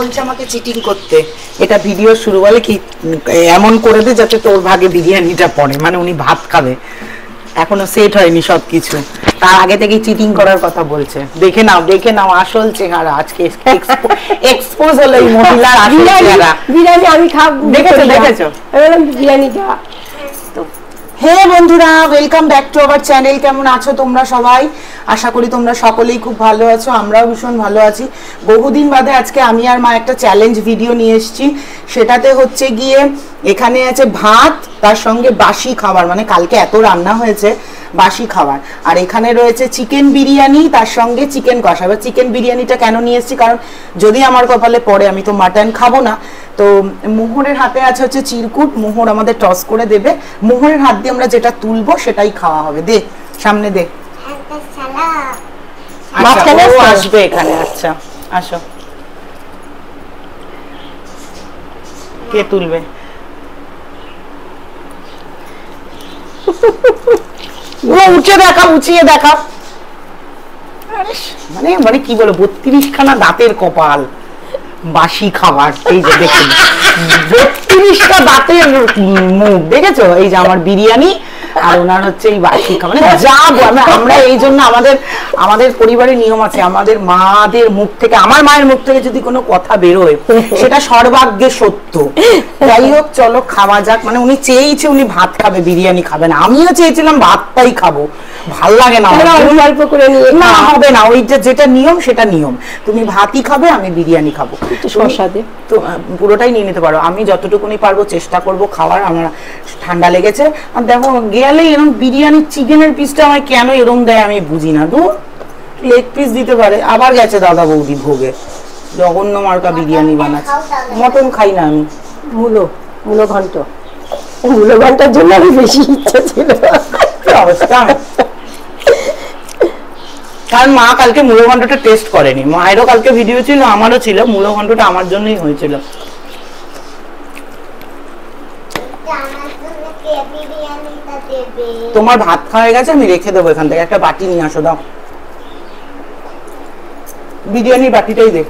বলছে আমাকে চিটিং করতে, এটা ভিডিও শুরু বলে কি এমন করে দে যাতে তোর ভাগে বিরিয়ানিটা পড়ে, মানে উনি ভাত খাবে, এখনো সেট হয়নি সবকিছু, তার আগে থেকেই চিটিং করার কথা বলছে। দেখে নাও আসল চেহারা আজকে এক্সপোজ হলো এই মহিলার আসল চেহারা। বিরিয়ানি আমি খাবো, দেখেছো বিরিয়ানিটা। হে বন্ধুরা, welcome back to our channel. কেমন আছো তোমরা সবাই? আশা করি তোমরা সকলেই খুব ভালো আছো, আমরাও ভীষণ ভালো আছি। বহুদিন বাদে আজকে আমি আর মা একটা চ্যালেঞ্জ ভিডিও নিয়ে এসেছি। সেটাতে হচ্ছে গিয়ে এখানে আছে ভাত, তার সঙ্গে বাসি খাবার, মানে কালকে এত রান্না হয়েছে বাসি খাবার, আর এখানে রয়েছে চিকেন বিরিয়ানি, তার সঙ্গে চিকেন কষা। এবার চিকেন বিরিয়ানিটা কেন নিয়ে এসেছি, কারণ যদি আমার কপালে পড়ে, আমি তো মাটন খাবো না, তো মোহরের হাতে আছে হচ্ছে চিরকুট, মোহর আমাদের টস করে দেবে, মোহরের হাত দিয়ে আমরা যেটা তুলবো সেটাই খাওয়া হবে। দে সামনে দে, আচ্ছা ও আসবে এখানে। আচ্ছা আসো, কে তুলবে? উঁচিয়ে দেখাও। মানে মানে কি বলো, 32 খানা দাঁতের কপাল, বাসি খাবার। এই যে দেখুন 32টা দাঁতের মুখ, দেখেছো? এই যে আমার বিরিয়ানি আর ওনার হচ্ছে এই বাসি খাবার। যা আমরা এই জন্য আমাদের পরিবারের নিয়ম আছে, আমাদের মাদের মুখ থেকে, আমার মায়ের মুখ থেকে যদি কোনো কথা বেরোয় সেটা সর্বাগ্যে সত্য। যাই হোক, চলো খাওয়া যাক। মানে উনি চেয়েছে উনি ভাত খাবে, বিরিয়ানি খাবে না। আমিও চেয়েছিলাম ভাতটাই খাবো, ভাল লাগে না অল্প করে নিয়ে। না হবে না, ওইটা যেটা নিয়ম সেটা নিয়ম। তুমি ভাতই খাবে, আমি বিরিয়ানি খাবো। শসা দে, তো পুরোটাই নিয়ে নিতে পারো, আমি যতটুকুনি পারবো চেষ্টা করব খাওয়ার। আমার ঠান্ডা লেগেছে, আর দেখো গেলে এরকম বিরিয়ানির চিকেনের পিসটা আমায় কেন এরকম দেয় আমি বুঝি না। দু লেগ পিস দিতে পারে। আবার গেছে দাদা বৌদি ভোগে, জঘন্য মার্কা বিরিয়ানি বানাচ্ছে। মটন খাই না আমি। মূলো ঘন্টার জন্য আমি বেশি ইচ্ছা ছিল। কি অবস্থা! কারণ মা কালকে মূলো ঘন্টটা টেস্ট করেনি, মায়েরও কালকে ভিডিও ছিল, আমারও ছিল। মূলো ঘন্টটা আমার জন্যই হয়েছিল। তোমার ভাত খাওয়া গেছে, আমি রেখে দেবো এখান থেকে। একটা বাটি নিয়ে আসো, দাও বিরিয়ানির বাটিটাই দে।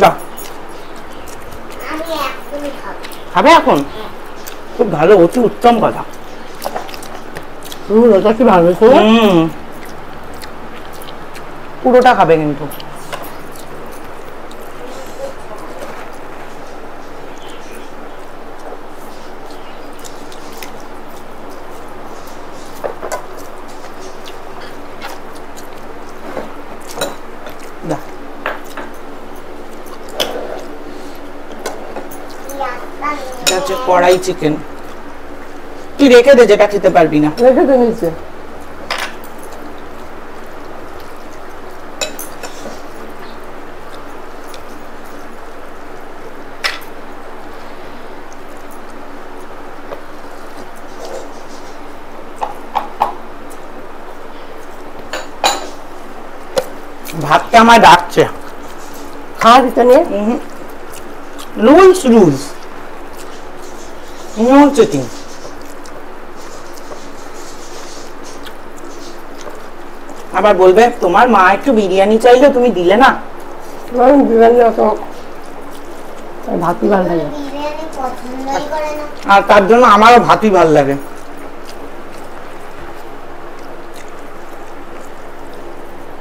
দাও, খাবে এখন? খুব ভালো, অতি উত্তম কথা। ওটা কি ভালো, পুরোটা খাবে কিন্তু। কড়াই চিকেন তুই রেখে দে, যেটা খেতে পারবি না রেখে দে নিচে। ভাতটা আমায় ডাকছে, খাওয়া দিতে নিয়ে। Rules no cheating. আবার বলবে তোমার মা একটু বিরিয়ানি চাইলে তুমি দিলে না। বিরিয়ানি ভাতই ভালো লাগে, আর তার জন্য আমারও ভাতই ভালো লাগে।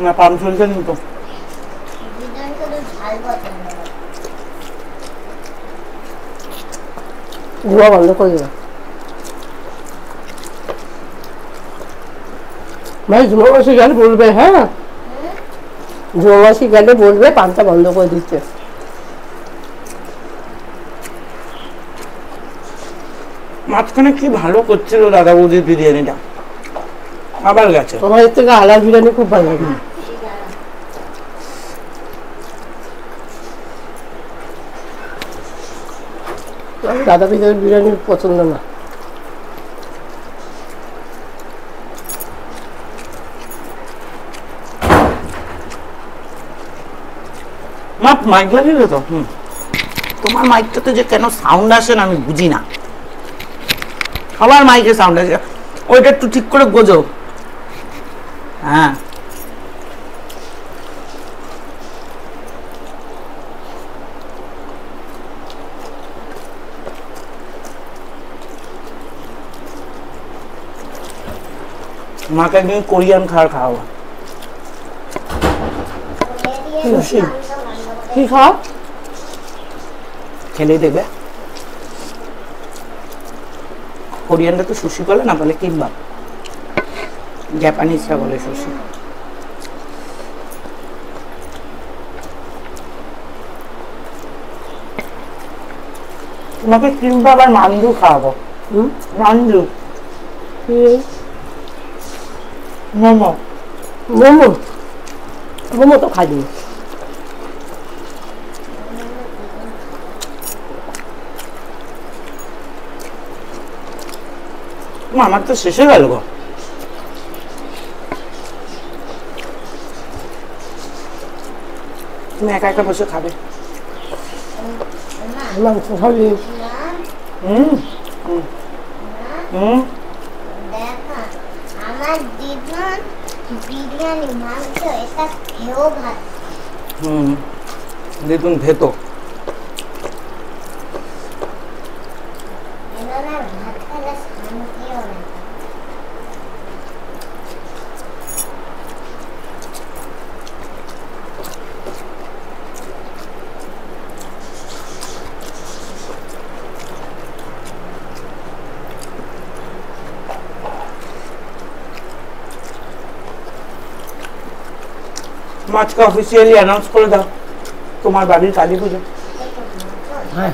না পাম চলছে কিন্তু ধোয়া বন্ধ করে দেবে ভাই। ঝুমাবাসী গেলে বলবে, হ্যাঁ ঝুমাবাসী গেলে বলবে পানটা বন্ধ করে দিচ্ছে। মাঝখানে কি ভালো করছিল দাদা বৌদির বিরিয়ানিটা, আবার গেছে। তোমার এর থেকে আলাদা বিরিয়ানি খুব ভালো লাগে। দাদা বিরিয়ানি পছন্দ না। মাইক লাগিয়ে তো, তোমার মাইকটাতে যে কেন সাউন্ড আসে না আমি বুঝি না। আবার মাইকে সাউন্ড আসে, ওইটা একটু ঠিক করে গোজো। হ্যাঁ মাকে একদিন কোরিয়ান খাবার খাওয়াবো। সুশি কি খাও? খেলেই দেখবে। কোরিয়ানরা তো সুশি বলে না, বলে কিম্বাপ। জাপানিজরা বলে সুশি। তোমাকে কিম্বাপ আর মান্দু খাওয়াবো। মান্দু মোমো। মোমো মোমো তো খাইনি। আমার তো শেষ হয়ে গেল গো। তুমি একা একা বসে খাবে। মাংস খাবি? হুম হুম দেখা আমার দিদুন বিরিয়ানি মাংস এটা খেয়েও ভাত হুম দেখুন ভেতো। এনার ভাত খেলে শান্তিও না। আজকে অফিসিয়ালি অ্যানাউন্স করে দাও তোমার বাড়ির কালী পুজো। হ্যাঁ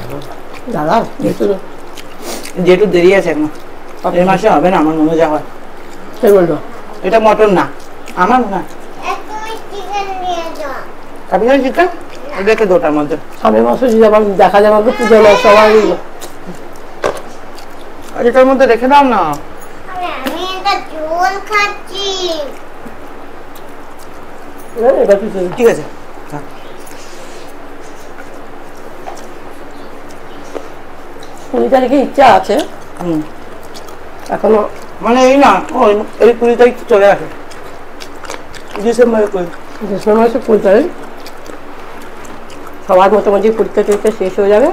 দাদা একটু যেটু দেরি আছে এখন, এই মাসে হবে না আমার মনে যা হয়। কে বললো? এটা মটন না, আমার মনে হয়। তুমি চিকেন নিয়ে যাও। খাবি না চিকেন? রেখে দোটার মধ্যে। সামনের মাসে যদি আবার দেখা যাবে তো পুজো মাস সবাই আর এটার মধ্যে রেখে দাও না। আমি এটা ঝোল খাচ্ছি। এটা কিছু ঠিক আছে থাক। 20 তারিখে ইচ্ছা আছে হুম এখনো, মানে এই না ওই এই 20 তারিখ চলে আসে ডিসেম্বরে কই। ডিসেম্বর মাসে 20 তারিখ সবার মোটামুটি পরীক্ষা টরীক্ষা শেষ হয়ে যাবে।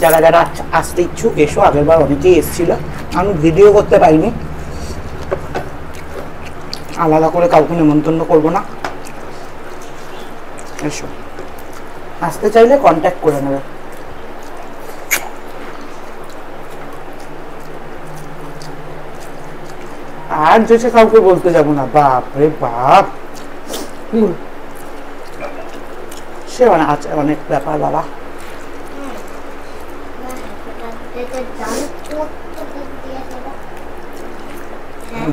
যারা যারা আসতে ইচ্ছুক এসো, আগের বার অনেকেই এসেছিল, আমি ভিডিও করতে পারিনি, আলাদা করে কাউকে নিমন্ত্রণ করবো না। এসো, আসতে চাইলে কন্ট্যাক্ট করে নেবে। আর যেসে কাউকে বলতে যাবো না, বাপ রে বাপ, সে আছে অনেক ব্যাপার বাবা।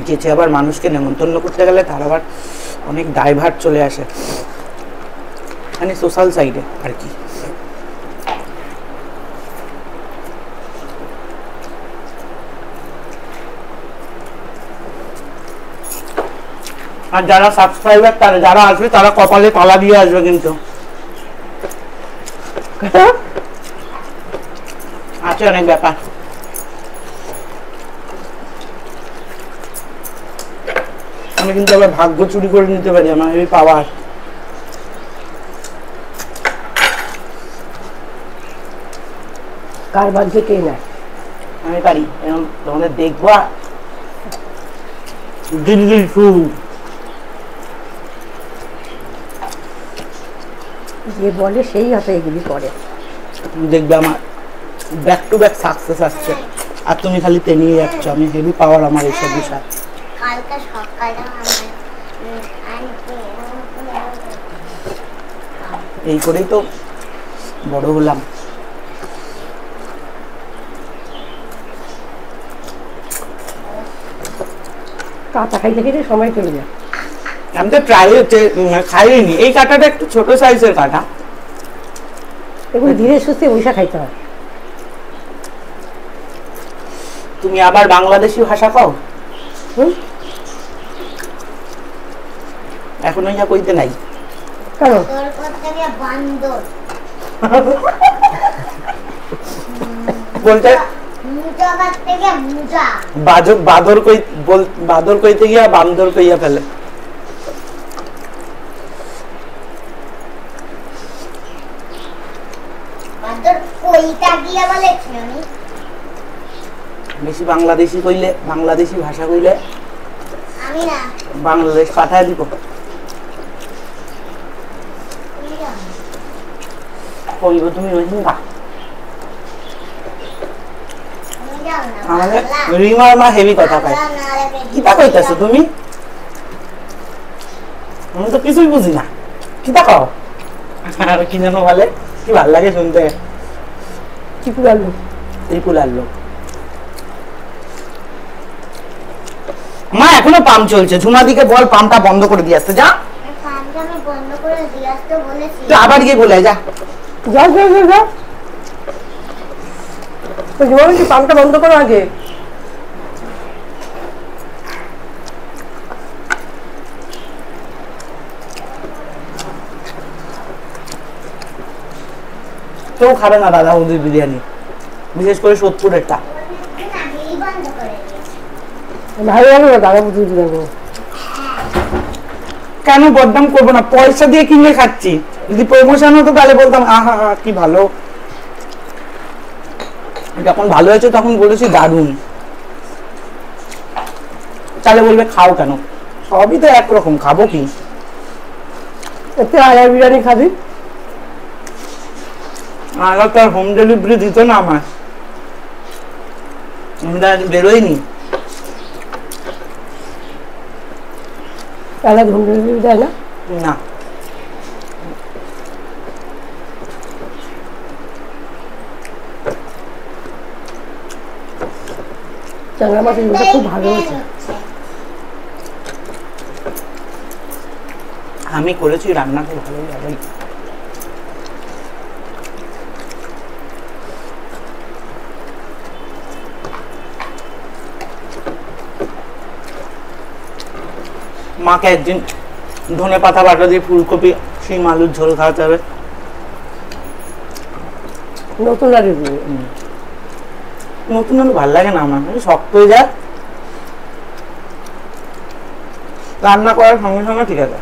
যেচে আবার মানুষকে নেমন্তন্ন করতে গেলে তার আবার অনেক দায়ভার চলে আসে, মানে সোশ্যাল সাইডে আর কি। আর যারা সাবস্ক্রাইবার তারা যারা আসবে তারা কপালে তালা দিয়ে আসবে কিন্তু। আছে অনেক ব্যাপার। আমি কিন্তু আবার ভাগ্য চুরি করে নিতে পারি, আমার এই পাওয়ার। কার ভাগ্যে কে না, আমি পারি, এরকম তোমাদের দেখবো দিল্লি শু যে বলে সেই হয়তো এগুলি করে। দেখবে আমার ব্যাক টু ব্যাক সাকসেস আসছে, আর তুমি খালি তেনিয়ে যাচ্ছ। আমি হেভি পাওয়ার আমার এইসব বিষয়। কালকে সকালে এই করেই তো বড় হলাম। কাঁচা খাইতে খেতে সময় চলে যায়। আমি তো ট্রাই খাইনি। এই কাঁটাটা একটু ছোট সাইজের কাঁটা, এগুলো ধীরে সুস্থে বৈশা খাইতে হয়। তুমি আবার বাংলাদেশি ভাষা কও? এখন ওই যা কইতে নাই। কারণ তোর করতে গিয়ে বান্দর বলতে মুজা কাটতে গিয়ে মুজা। বাদর কই বাদর কইতে গিয়া বান্দর কইয়া ফেলে। কইটা দিয়ে বলেছি আমি। বেশি বাংলাদেশি কইলে, বাংলাদেশি ভাষা কইলে আমি না। বাংলাদেশ পাঠায় দিব। তুমি যাও। কইব তুমি ওই দিন না। তুমি যাও না। আমাদের বাংলা। রিমার মা হেভি কথা কয়। বাংলা না লেগে কিতা কইতাছো তুমি? আমি তো কিছুই বুঝি না। কিতা কও? আর কি জানো বলে? কি ভাল লাগে শুনতে। ত্রিপুরার লোক। ত্রিপুরার লোক। মা এখনো পাম্প চলছে, ঝুমাদিকে বল পাম্পটা বন্ধ করে দিয়ে আসতে। যা, পাম্পটা আমি বন্ধ করে দিয়ে আসতে বলেছি। তুই আবার গিয়ে বলে যা। যাও যাও যাও যাও। তো জোয়াবি পাম্পটা বন্ধ করো আগে। কেউ খাবে না দাদা ওদের বিরিয়ানি, বিশেষ করে সোদপুরেরটা। না, এই বন্ধ করে দিয়েছি। ভালো লাগে না দাদা বুঝিয়ে দিলাম। কেন বদনাম করবো না? পয়সা দিয়ে কিনে খাচ্ছি। যদি প্রমোশন হতো তাহলে বলতাম আহা হা কি ভালো। যখন ভালো হয়েছে তখন বলেছি দারুণ। তাহলে বলবে খাও কেন? সবই তো একরকম, খাবো কি? এতে আয়ার বিরিয়ানি খাবি? আর তো হোম ডেলিভারি দিত না আমার, আমরা বেরোয়নি। তাহলে হোম ডেলিভারি দেয় না? না, চাংলা মাছের ঝোলটা খুব ভালো হয়েছে। আমি করেছি, রান্না তো ভালোই লাগে। মাকে একদিন ধনে পাতা বাটা দিয়ে ফুলকপি শিম আলুর ঝোল খাওয়াতে হবে। নতুন আর রিভিউ। নতুন আলু ভালো লাগে না আমার, ওই শক্ত হয়ে যায়। রান্না করার সঙ্গে সঙ্গে ঠিক আছে।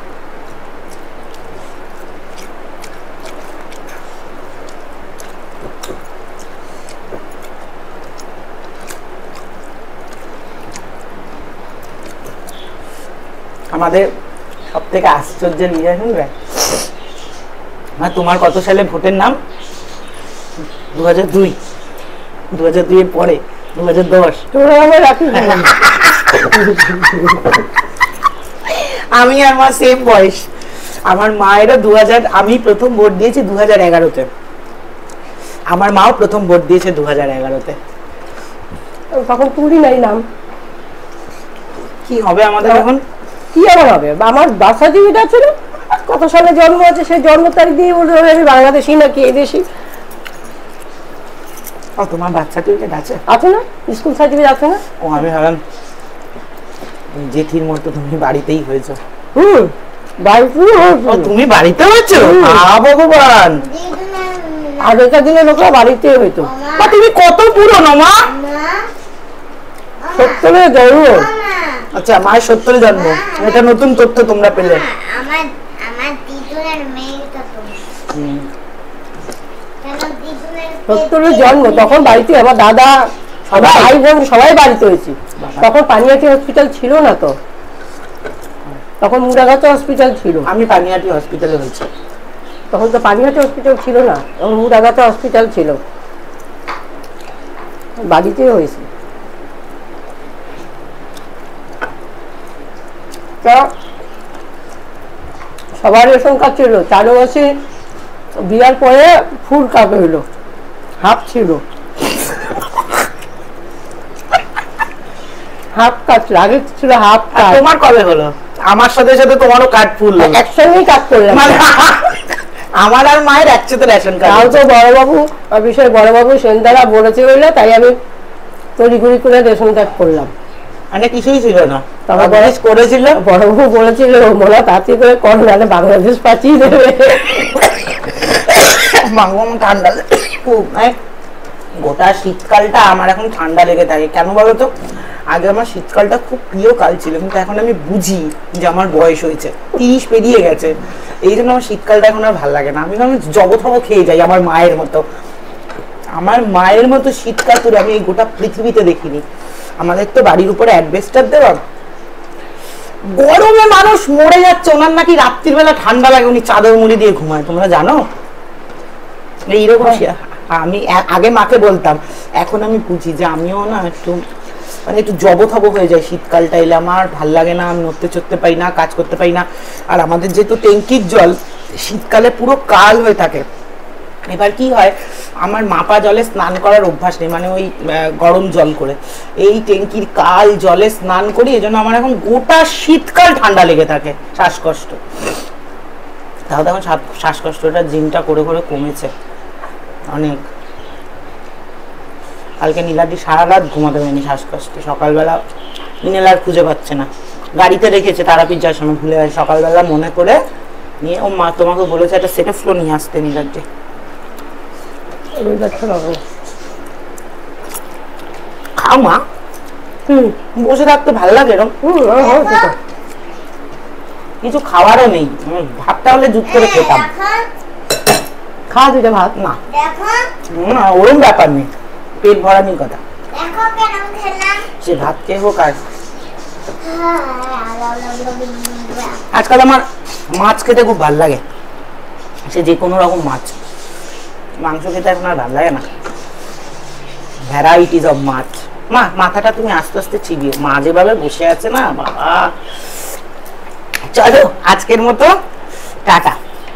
আমাদের সব থেকে আশ্চর্যের ইয়ে শুনবে, তোমার কত সালে ভোটের নাম? 2002, 2002 এর পরে 2010। তোরা আমার রাখিস না। আমি আর মা সেম বয়স। আমার মায়েরও 2000, আমি প্রথম ভোট দিয়েছি 2011-তে। আমার মাও প্রথম ভোট দিয়েছে 2011-তে। তখন তুলি নাই নাম। কি হবে আমাদের এখন? কি আবার হবে? আমার বাসা জীবিকা ছিল, কত সালে জন্ম আছে সেই জন্ম তারিখ দিয়ে বলতে হবে আমি বাংলাদেশি নাকি এদেশি। ও তোমার বাচ্চা টিকেট আছে? আছে না, স্কুল সার্টিফিকেট আছে না। ও আমি ভাবলাম জেঠির মতো তুমি বাড়িতেই হয়েছো। বাড়িতে ও তুমি বাড়িতে হয়েছো? ভগবান, আগেকার দিনের লোকরা বাড়িতে হইতো। মা তুমি কত পুরনো মা? সত্তরে জন্ম। আচ্ছা, মায়ের 70-এ জন্ম। এটা নতুন তথ্য তোমরা পেলে। আমার আমার দিদুনের মেয়েটা তুমি। কেন দিদুনের 70-এ জন্ম, তখন বাড়িতে আমার দাদা সবাই ভাই বোন সবাই বাড়িতে হয়েছি। তখন পানিহাটি হসপিটাল ছিল না তো, তখন মুড়াগাছা হসপিটাল ছিল। আমি পানিহাটি হসপিটালে হয়েছি। তখন তো পানিহাটি হসপিটাল ছিল না, তখন মুড়াগাছা হসপিটাল ছিল, বাড়িতে হয়েছে। সবার রেশন কার্ড ছিল, 4 মাসে বিয়ার পরে ফুল কার্ড হইলো, হাফ ছিল, হাফ কার্ড ছিল, আগে ছিল হাফ আর কার্ড। তোমার কবে হলো? আমার সাথে সাথে তোমারও কার্ড ফুল হলো। একসঙ্গেই কাজ করলাম। আমার আর মায়ের একসাথে রেশন তাও কার্ড। তো বড়বাবু বিষয়, বড়বাবু সেনদারা বলেছে বললে তাই আমি তড়িঘড়ি করে রেশন কার্ড করলাম। মানে কিছুই ছিল না, তারপর বাংলাদেশ করেছিল। বড়বাবু বলেছিল মোলা তাড়াতাড়ি করে কর, নাহলে বাংলাদেশ পাঠিয়ে দেবে। বাংলা ঠান্ডা খুব, গোটা শীতকালটা আমার এখন ঠান্ডা লেগে থাকে। কেন বলো তো? আগে আমার শীতকালটা খুব প্রিয় কাল ছিল, কিন্তু এখন আমি বুঝি যে আমার বয়স হয়েছে, 30 পেরিয়ে গেছে। এই জন্য আমার শীতকালটা এখন আর ভালো লাগে না। আমি জগৎ খেয়ে যাই আমার মায়ের মতো। আমার মায়ের মতো শীতকাতুর আমি এই গোটা পৃথিবীতে দেখিনি। আমাদের তো বাড়ির উপরে অ্যাডভেস্টার দেওয়া, গরমে মানুষ মরে যাচ্ছে, ওনার নাকি রাত্রির বেলা ঠান্ডা লাগে, উনি চাদর মুড়ি দিয়ে ঘুমায়, তোমরা জানো? এইরকম আমি আগে মাকে বলতাম, এখন আমি বুঝি যে আমিও না একটু মানে একটু জবথব হয়ে যায় শীতকালটা এলে, আমার ভাল লাগে না, আমি নড়তে চড়তে পারি না, কাজ করতে পারি না। আর আমাদের যেহেতু ট্যাঙ্কির জল শীতকালে পুরো কাল হয়ে থাকে। এবার কি হয়, আমার মাপা জলে স্নান করার অভ্যাস নেই, মানে ওই গরম জল করে, এই ট্যাঙ্কির কাল জলে স্নান করি, এজন্য আমার এখন গোটা শীতকাল ঠান্ডা লেগে থাকে, শ্বাসকষ্ট। তাহলে এখন শ্বাসকষ্টটা জিমটা করে করে কমেছে অনেক। কালকে নীলাদি সারা রাত ঘুমাতে পারেনি শ্বাসকষ্টে, সকালবেলা নীলার খুঁজে পাচ্ছে না, গাড়িতে রেখেছে তারাপীঠ যাওয়ার সময় ভুলে গেছে, সকালবেলা মনে করে নিয়ে ও মা তোমাকে বলেছে একটা সেটা ফ্লো নিয়ে আসতে নীলাদি। খাও মা, বসে থাকতে ভালো লাগে এরকম, কিছু খাওয়ারও নেই, ভাতটা হলে জুত করে খেতাম। খা দুইটা ভাত। না দেখো না, ওরম ব্যাপার নেই, পেট ভরা নেই কথা, দেখো কেন খেলাম। সে ভাত খেয়ে হোক। আর আজকাল আমার মাছ খেতে খুব ভালো লাগে, সে যে কোনো রকম মাছ, মাংস খেতে এখন আর ভালো লাগে না, ভ্যারাইটিস অফ মাছ। মা মাথাটা তুমি আস্তে আস্তে চিবিয়ে, মা যেভাবে বসে আছে না বাবা। চলো আজকের মতো টাটা।